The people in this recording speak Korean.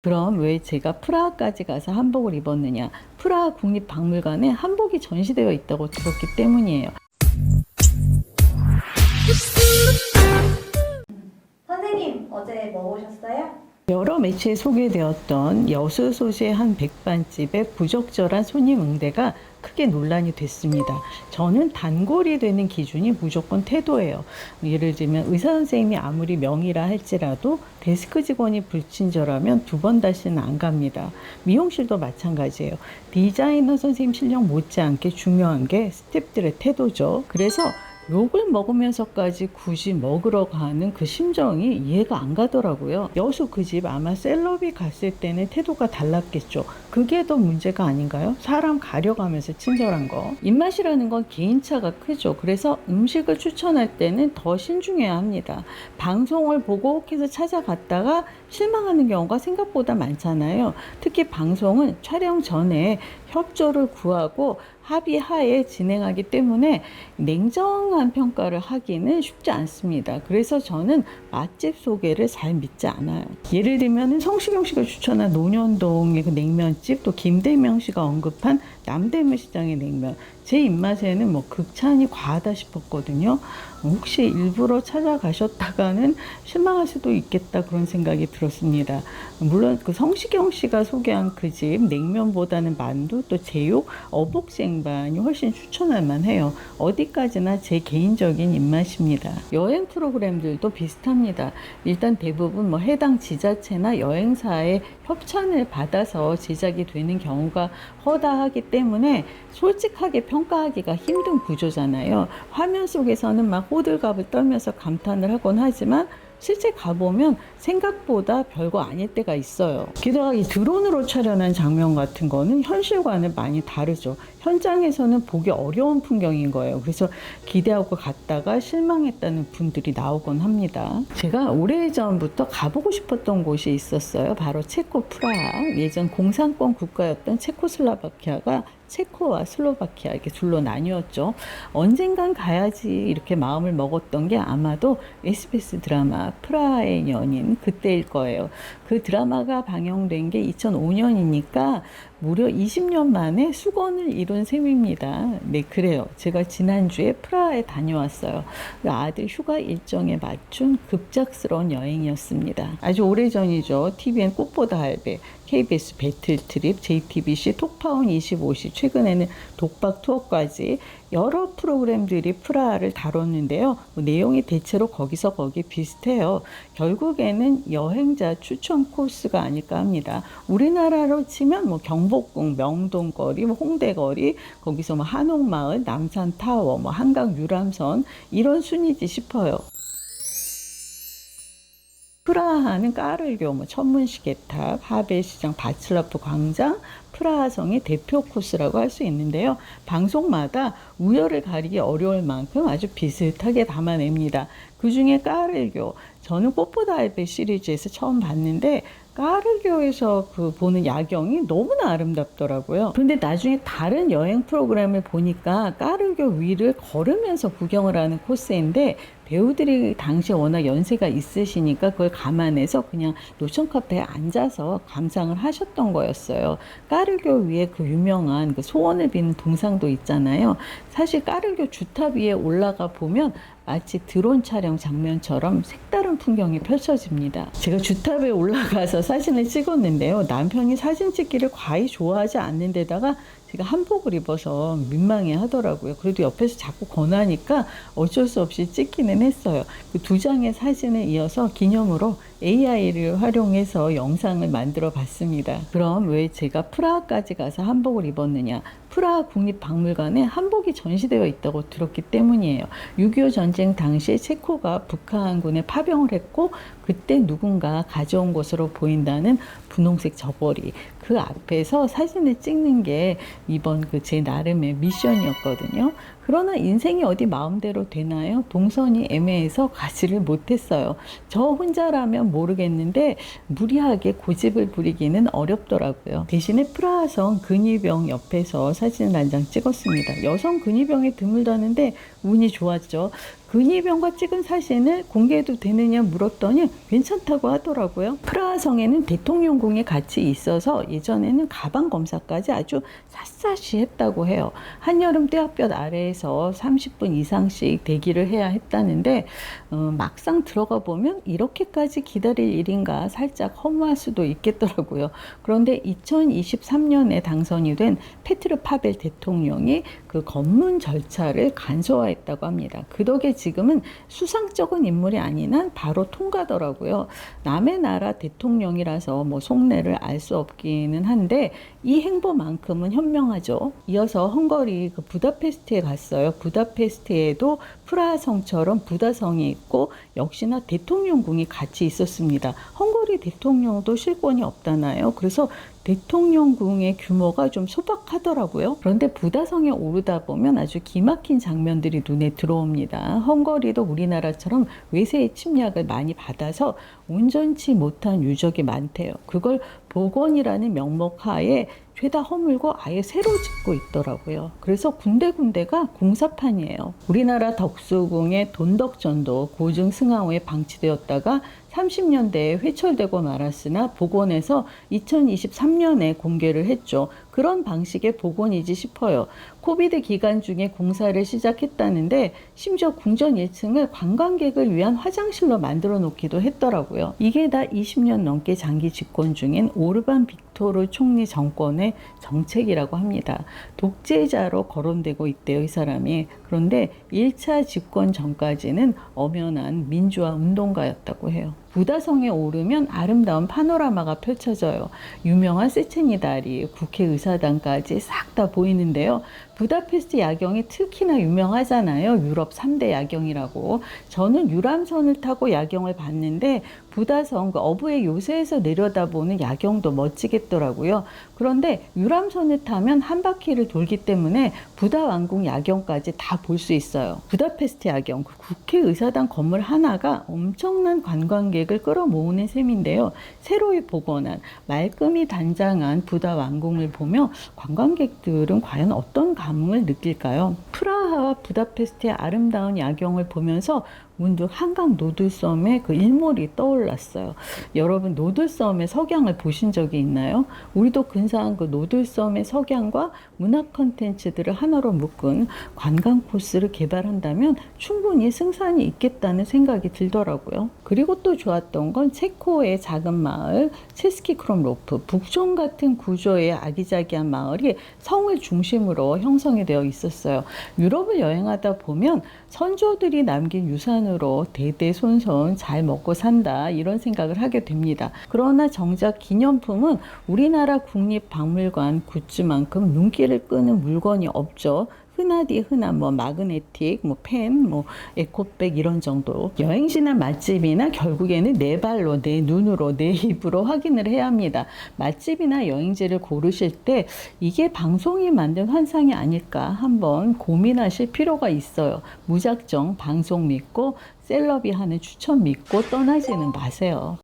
그럼 왜 제가 프라하까지 가서 한복을 입었느냐? 프라하 국립박물관에 한복이 전시되어 있다고 들었기 때문이에요. 선생님, 어제 뭐 보셨어요? 여러 매체에 소개되었던 여수 소재 한 백반집의 부적절한 손님 응대가 크게 논란이 됐습니다. 저는 단골이 되는 기준이 무조건 태도예요. 예를 들면 의사 선생님이 아무리 명의라 할지라도 데스크 직원이 불친절하면 두 번 다시는 안 갑니다. 미용실도 마찬가지예요. 디자이너 선생님 실력 못지않게 중요한 게 스태프들의 태도죠. 그래서 욕을 먹으면서까지 굳이 먹으러 가는 그 심정이 이해가 안 가더라고요. 여수 그 집 아마 셀럽이 갔을 때는 태도가 달랐겠죠. 그게 더 문제가 아닌가요? 사람 가려가면서 친절한 거. 입맛이라는 건 개인차가 크죠. 그래서 음식을 추천할 때는 더 신중해야 합니다. 방송을 보고 혹해서 찾아갔다가 실망하는 경우가 생각보다 많잖아요. 특히 방송은 촬영 전에 협조를 구하고 합의하에 진행하기 때문에 냉정한 평가를 하기는 쉽지 않습니다. 그래서 저는 맛집 소개를 잘 믿지 않아요. 예를 들면 성시경 씨가 추천한 논현동의 그 냉면집, 또 김대명 씨가 언급한 남대문 시장의 냉면, 제 입맛에는 뭐 극찬이 과하다 싶었거든요. 혹시 일부러 찾아가셨다가는 실망할 수도 있겠다, 그런 생각이 들었습니다. 물론 그 성시경 씨가 소개한 그 집 냉면보다는 만두, 또 제육, 어복쟁반이 훨씬 추천할 만해요. 어디까지나 제 개인적인 입맛입니다. 여행 프로그램들도 비슷합니다. 일단 대부분 뭐 해당 지자체나 여행사의 협찬을 받아서 제작이 되는 경우가 허다하기 때문에 솔직하게 평가하기가 힘든 구조잖아요. 화면 속에서는 막 호들갑을 떨면서 감탄을 하곤 하지만 실제 가보면 생각보다 별거 아닐 때가 있어요. 게다가 이 드론으로 촬영한 장면 같은 거는 현실과는 많이 다르죠. 현장에서는 보기 어려운 풍경인 거예요. 그래서 기대하고 갔다가 실망했다는 분들이 나오곤 합니다. 제가 오래전부터 가보고 싶었던 곳이 있었어요. 바로 체코 프라하. 예전 공산권 국가였던 체코슬로바키아가 체코와 슬로바키아 이렇게 둘로 나뉘었죠. 언젠간 가야지 이렇게 마음을 먹었던 게 아마도 SBS 드라마 프라하의 연인 그때일 거예요. 그 드라마가 방영된 게 2005년이니까 무려 20년 만에 수건을 이룬 셈입니다. 네, 그래요. 제가 지난주에 프라하에 다녀왔어요. 아들 휴가 일정에 맞춘 급작스러운 여행이었습니다. 아주 오래전이죠. TVN 꽃보다 할배, KBS 배틀트립, JTBC 톡파운 25시, 최근에는 독박 투어까지 여러 프로그램들이 프라하를 다뤘는데요. 내용이 대체로 거기서 거기 비슷해요. 결국에는 여행자 추천 코스가 아닐까 합니다. 우리나라로 치면 뭐 경복궁, 명동거리, 뭐 홍대거리, 거기서 뭐 한옥마을, 남산타워, 뭐 한강 유람선 이런 순위지 싶어요. 프라하는 까를교, 뭐 천문시계탑, 하벨시장, 바칠라프 광장, 프라하성이 대표 코스라고 할 수 있는데요. 방송마다 우열을 가리기 어려울 만큼 아주 비슷하게 담아냅니다. 그 중에 까를교, 저는 꽃보다 할배 시리즈에서 처음 봤는데 까르교에서 그 보는 야경이 너무나 아름답더라고요. 그런데 나중에 다른 여행 프로그램을 보니까 까르교 위를 걸으면서 구경을 하는 코스인데 배우들이 당시에 워낙 연세가 있으시니까 그걸 감안해서 그냥 노천 카페에 앉아서 감상을 하셨던 거였어요. 까르교 위에 그 유명한 그 소원을 비는 동상도 있잖아요. 사실 까르교 주탑 위에 올라가 보면 마치 드론 촬영 장면처럼 색다른 풍경이 펼쳐집니다. 제가 주탑에 올라가서 사진을 찍었는데요. 남편이 사진 찍기를 과히 좋아하지 않는 데다가 제가 한복을 입어서 민망해 하더라고요. 그래도 옆에서 자꾸 권하니까 어쩔 수 없이 찍기는 했어요. 그 두 장의 사진을 이어서 기념으로 AI를 활용해서 영상을 만들어 봤습니다. 그럼 왜 제가 프라하까지 가서 한복을 입었느냐? 프라하 국립박물관에 한복이 전시되어 있다고 들었기 때문이에요. 6.25 전쟁 당시에 체코가 북한군에 파병을 했고 그때 누군가 가져온 것으로 보인다는 분홍색 저고리, 그 앞에서 사진을 찍는 게 이번 그 제 나름의 미션이었거든요. 그러나 인생이 어디 마음대로 되나요? 동선이 애매해서 가지를 못했어요. 저 혼자라면 모르겠는데 무리하게 고집을 부리기는 어렵더라고요. 대신에 프라하성 근위병 옆에서 사진을 한 장 찍었습니다. 여성 근위병이 드물다는데 운이 좋았죠. 근위병과 찍은 사진을 공개해도 되느냐 물었더니 괜찮다고 하더라고요. 프라하성에는 대통령궁이 같이 있어서 예전에는 가방 검사까지 아주 샅샅이 했다고 해요. 한여름 떼학볕 아래에서 30분 이상씩 대기를 해야 했다는데 막상 들어가 보면 이렇게까지 기다릴 일인가 살짝 허무할 수도 있겠더라고요. 그런데 2023년에 당선이 된 페트르 파벨 대통령이 그 검문 절차를 간소화했다고 합니다. 그 덕에 지금은 수상쩍은 인물이 아닌 한 바로 통과더라고요. 남의 나라 대통령이라서 뭐 속내를 알 수 없기는 한데 이 행보만큼은 현명하죠. 이어서 헝가리 그 부다페스트에 갔어요. 부다페스트에도 프라하성처럼 부다성이 있고 역시나 대통령궁이 같이 있었습니다. 헝가리 대통령도 실권이 없다나요? 그래서 대통령궁의 규모가 좀 소박하더라고요. 그런데 부다성에 오르다 보면 아주 기막힌 장면들이 눈에 들어옵니다. 헝가리도 우리나라처럼 외세의 침략을 많이 받아서 온전치 못한 유적이 많대요. 그걸 복원이라는 명목 하에 죄다 허물고 아예 새로 짓고 있더라고요. 그래서 군데군데가 공사판이에요. 우리나라 덕수궁의 돈덕전도 고증 승하호에 방치되었다가 30년대에 회철되고 말았으나 복원해서 2023년에 공개를 했죠. 그런 방식의 복원이지 싶어요. 코비드 기간 중에 공사를 시작했다는데 심지어 궁전 1층을 관광객을 위한 화장실로 만들어 놓기도 했더라고요. 이게 다 20년 넘게 장기 집권 중인 오르반 빅토르 총리 정권의 정책이라고 합니다. 독재자로 거론되고 있대요, 이 사람이. 그런데 1차 집권 전까지는 엄연한 민주화 운동가였다고 해요. 부다성에 오르면 아름다운 파노라마가 펼쳐져요. 유명한 세체니 다리, 국회의사당까지 싹 다 보이는데요. 부다페스트 야경이 특히나 유명하잖아요. 유럽 3대 야경이라고. 저는 유람선을 타고 야경을 봤는데 부다성 그 어부의 요새에서 내려다보는 야경도 멋지겠더라고요. 그런데 유람선을 타면 한 바퀴를 돌기 때문에 부다 왕궁 야경까지 다 볼 수 있어요. 부다페스트 야경, 그 국회의사당 건물 하나가 엄청난 관광객을 끌어모으는 셈인데요. 새로이 복원한 말끔히 단장한 부다 왕궁을 보며 관광객들은 과연 어떤 감흥을 느낄까요? 프라하와 부다페스트의 아름다운 야경을 보면서 문득 한강 노들섬의 그 일몰이 떠올랐어요. 여러분 노들섬의 석양을 보신 적이 있나요? 우리도 근사한 그 노들섬의 석양과 문화 콘텐츠들을 하나로 묶은 관광 코스를 개발한다면 충분히 승산이 있겠다는 생각이 들더라고요. 그리고 또 좋았던 건 체코의 작은 마을 체스키 크롬로프, 북촌 같은 구조의 아기자기한 마을이 성을 중심으로 형성이 되어 있었어요. 유럽을 여행하다 보면 선조들이 남긴 유산으로 대대손손 잘 먹고 산다 이런 생각을 하게 됩니다. 그러나 정작 기념품은 우리나라 국립박물관 굿즈만큼 눈길을 끄는 물건이 없죠. 흔하디 흔한 뭐 마그네틱, 뭐 펜, 뭐 에코백 이런 정도. 여행지나 맛집이나 결국에는 내 발로, 내 눈으로, 내 입으로 확인을 해야 합니다. 맛집이나 여행지를 고르실 때 이게 방송이 만든 환상이 아닐까 한번 고민하실 필요가 있어요. 무작정 방송 믿고 셀럽이 하는 추천 믿고 떠나지는 마세요.